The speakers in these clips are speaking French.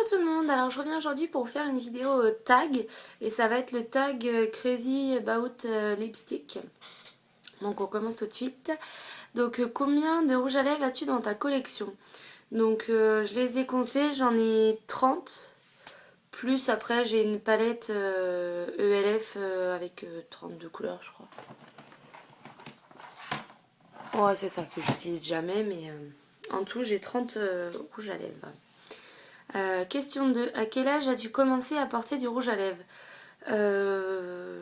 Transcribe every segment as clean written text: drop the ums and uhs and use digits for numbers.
tout le monde, alors je reviens aujourd'hui pour vous faire une vidéo tag et ça va être le tag Crazy About Lipstick. Donc on commence tout de suite. Donc combien de rouges à lèvres as-tu dans ta collection? Donc je les ai comptés, j'en ai 30. Plus après j'ai une palette ELF avec 32 couleurs je crois. Ouais c'est ça que j'utilise jamais mais en tout j'ai 30 rouges à lèvres. Question 2. À quel âge as-tu commencé à porter du rouge à lèvres?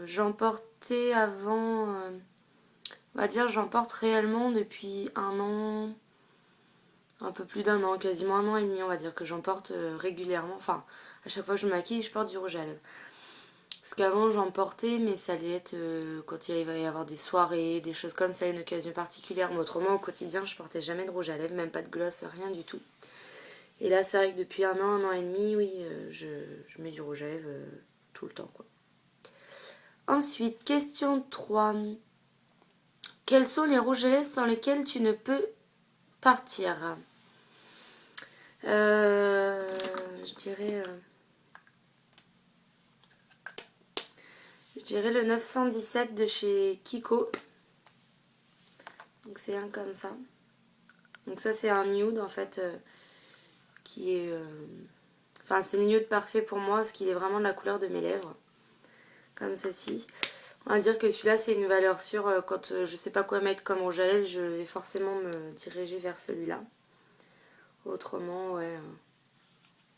J'en portais avant... on va dire j'en porte réellement depuis un an, un peu plus d'un an, quasiment un an et demi on va dire que j'en porte régulièrement. Enfin, à chaque fois que je me maquille, je porte du rouge à lèvres. Parce qu'avant j'en portais, mais ça allait être quand il va y avoir des soirées, des choses comme ça, une occasion particulière. Mais autrement, au quotidien, je portais jamais de rouge à lèvres, même pas de gloss, rien du tout. Et là, c'est vrai que depuis un an et demi, oui, je mets du rouge à lèvres tout le temps, quoi. Ensuite, question 3. Quels sont les rouges à lèvres sans lesquels tu ne peux partir? Je dirais... je dirais le 917 de chez Kiko. Donc c'est un comme ça. Donc ça c'est un nude en fait qui est... Enfin c'est le nude parfait pour moi parce qu'il est vraiment de la couleur de mes lèvres. Comme ceci. On va dire que celui-là c'est une valeur sûre. Quand je sais pas quoi mettre comme rouge à lèvres, je vais forcément me diriger vers celui-là. Autrement, ouais...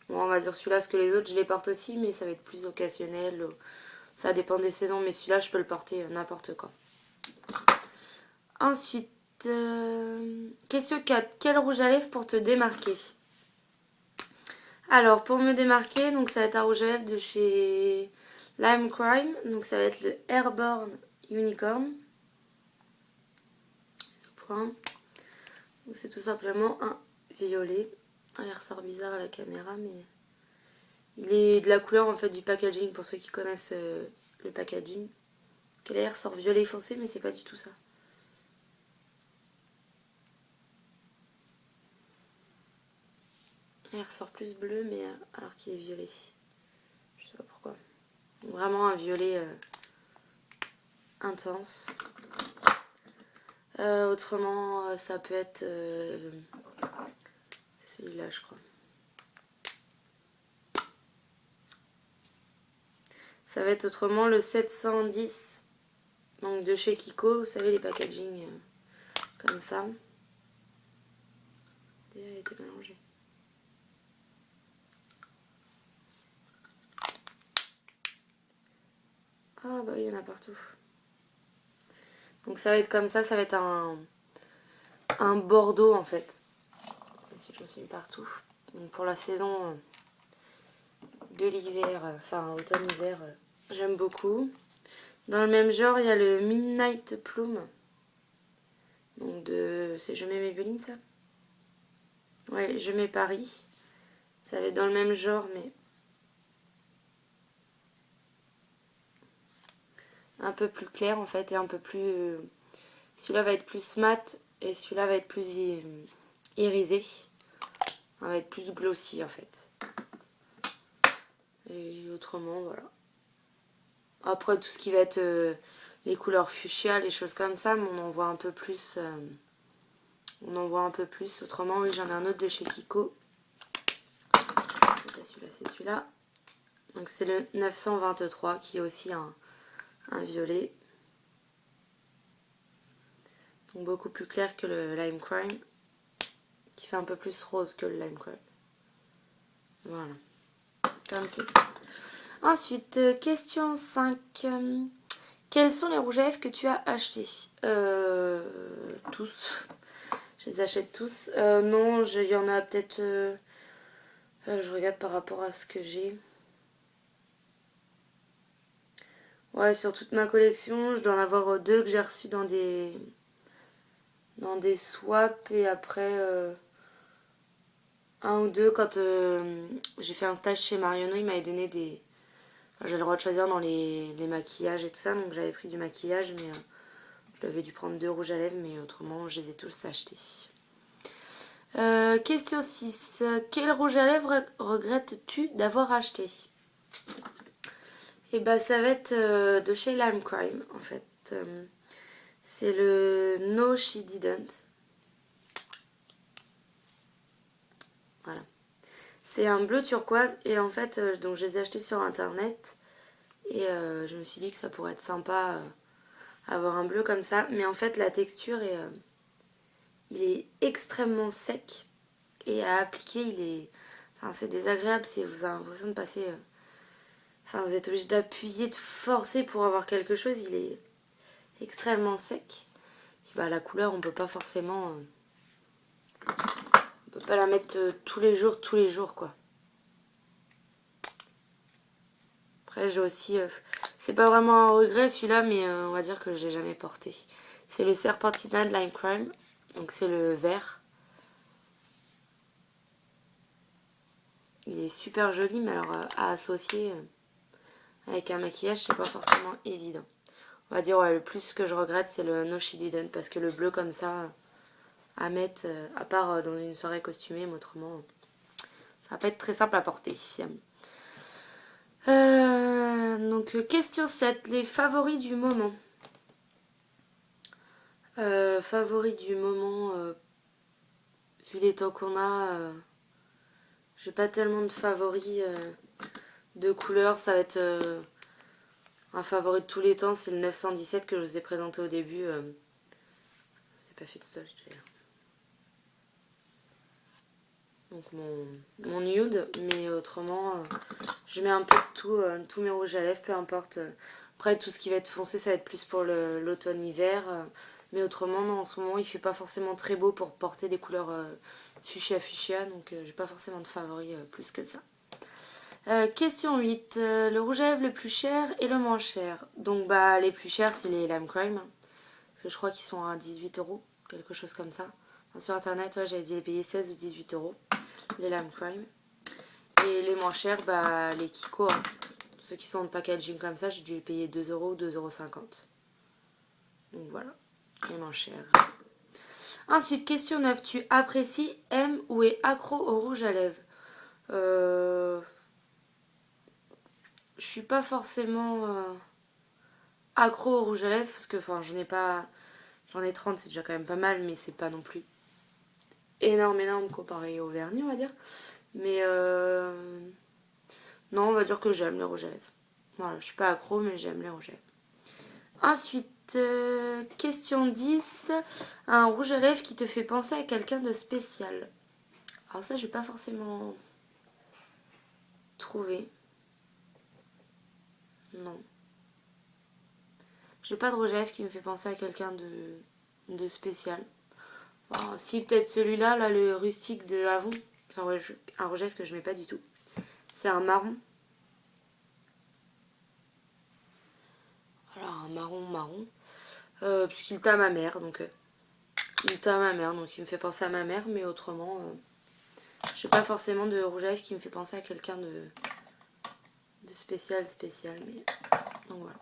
Bon, on va dire celui-là parce que les autres je les porte aussi mais ça va être plus occasionnel. Ça dépend des saisons mais celui-là je peux le porter n'importe quand. Ensuite, question 4. Quel rouge à lèvres pour te démarquer? Alors, pour me démarquer, donc ça va être un rouge à lèvres de chez Lime Crime. Donc ça va être le Airborne Unicorn. Point. Donc c'est tout simplement un violet. Ah, il ressort bizarre à la caméra, mais il est de la couleur en fait du packaging pour ceux qui connaissent le packaging. Que là il ressort violet foncé, mais c'est pas du tout ça. Il ressort plus bleu, mais alors qu'il est violet. Je sais pas pourquoi. Vraiment un violet intense. Autrement, ça peut être celui-là, je crois. Ça va être autrement le 710 donc de chez Kiko. Vous savez, les packaging comme ça. Il a été mélangé. Ah bah il y en a partout. Donc ça va être comme ça va être un bordeaux en fait. J'en suis partout. Donc pour la saison de l'hiver, enfin automne-hiver, j'aime beaucoup. Dans le même genre, il y a le Midnight Plume. Donc c'est Je mets Maybelline ça? Ouais, Je mets Paris. Ça va être dans le même genre mais un peu plus clair en fait et un peu plus... celui-là va être plus mat et celui-là va être plus irisé. Ça va être plus glossy en fait. Et autrement, voilà. Après, tout ce qui va être les couleurs fuchsia, les choses comme ça, mais on en voit un peu plus. On en voit un peu plus. Autrement, oui, j'en ai un autre de chez Kiko. Celui-là, c'est celui-là. Donc c'est le 923 qui est aussi un violet. Donc beaucoup plus clair que le Lime Crime. Qui fait un peu plus rose que le Lime Crime. Voilà. Comme ceci. Ensuite, question 5. Quels sont les rouges à lèvres que tu as achetés? Tous. Je les achète tous. Non, il y en a peut-être... je regarde par rapport à ce que j'ai. Ouais, sur toute ma collection, je dois en avoir deux que j'ai reçus dans des swaps. Et après, un ou deux quand j'ai fait un stage chez Marionneau, il m'avait donné des... Enfin, j'ai le droit de choisir dans les maquillages et tout ça. Donc j'avais pris du maquillage, mais je devais dû prendre deux rouges à lèvres. Mais autrement, je les ai tous achetés. Question 6. Quel rouge à lèvres regrettes-tu d'avoir acheté? Et bah ça va être de chez Lime Crime en fait. C'est le No She Didn't. Voilà. C'est un bleu turquoise et en fait donc je les ai achetés sur internet et je me suis dit que ça pourrait être sympa avoir un bleu comme ça. Mais en fait la texture est, il est extrêmement sec et à appliquer il est... Enfin c'est désagréable, vous avez l'impression de passer... Enfin vous êtes obligé d'appuyer, de forcer pour avoir quelque chose, il est extrêmement sec. Puis, bah, la couleur on peut pas forcément... on peut pas la mettre tous les jours quoi. Après j'ai aussi... c'est pas vraiment un regret celui-là mais on va dire que je l'ai jamais porté. C'est le Serpentina de Lime Crime. Donc c'est le vert. Il est super joli mais alors à associer avec un maquillage c'est pas forcément évident. On va dire ouais, le plus que je regrette c'est le No She Didn't parce que le bleu comme ça à mettre à part dans une soirée costumée mais autrement ça va pas être très simple à porter. Donc question 7, les favoris du moment. Favoris du moment, vu les temps qu'on a, j'ai pas tellement de favoris de couleurs. Ça va être un favori de tous les temps, c'est le 917 que je vous ai présenté au début. C'est pas fait de stock, je vais dire. Donc mon nude, mais autrement, je mets un peu de tout, tous mes rouges à lèvres, peu importe. Après, tout ce qui va être foncé, ça va être plus pour l'automne-hiver. Mais autrement, non, en ce moment, il fait pas forcément très beau pour porter des couleurs fuchsia, donc j'ai pas forcément de favoris plus que ça. Question 8. Le rouge à lèvres le plus cher et le moins cher. Donc, bah, les plus chers, c'est les Lime Crime. Parce que je crois qu'ils sont à 18 €, quelque chose comme ça. Enfin, sur internet, ouais, j'avais dû les payer 16 ou 18 €. Les Lime Crime. Et les moins chers, bah, les Kiko. Hein. Ceux qui sont en packaging comme ça, j'ai dû les payer 2 € ou 2,50 €. Donc voilà, les moins chers. Ensuite, question 9. Tu apprécies, aimes ou es accro au rouge à lèvres? Je suis pas forcément accro au rouge à lèvres parce que enfin j'en ai 30, c'est déjà quand même pas mal, mais c'est pas non plus énorme comparé au vernis on va dire. Mais non, on va dire que j'aime les rouges à lèvres. Voilà, je suis pas accro mais j'aime les rouges à lèvres. Ensuite, question 10. Un rouge à lèvres qui te fait penser à quelqu'un de spécial. Alors ça, j'ai pas forcément trouvé. Non. J'ai pas de rouge à lèvres qui me fait penser à quelqu'un de spécial. Alors, si, peut-être celui-là, là, le rustique de Avon. C'est un rouge à lèvres que je mets pas du tout. C'est un marron. Voilà, un marron. Puisqu'il t'a ma mère, donc... il t'a ma mère, donc il me fait penser à ma mère, mais autrement... j'ai pas forcément de rouge à lèvres qui me fait penser à quelqu'un de spécial, mais... donc voilà.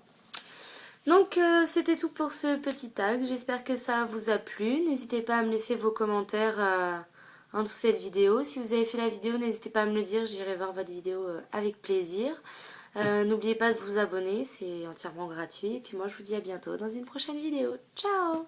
Donc c'était tout pour ce petit tag, j'espère que ça vous a plu. N'hésitez pas à me laisser vos commentaires en dessous de cette vidéo. Si vous avez fait la vidéo, n'hésitez pas à me le dire, j'irai voir votre vidéo avec plaisir. N'oubliez pas de vous abonner, c'est entièrement gratuit. Et puis moi je vous dis à bientôt dans une prochaine vidéo. Ciao!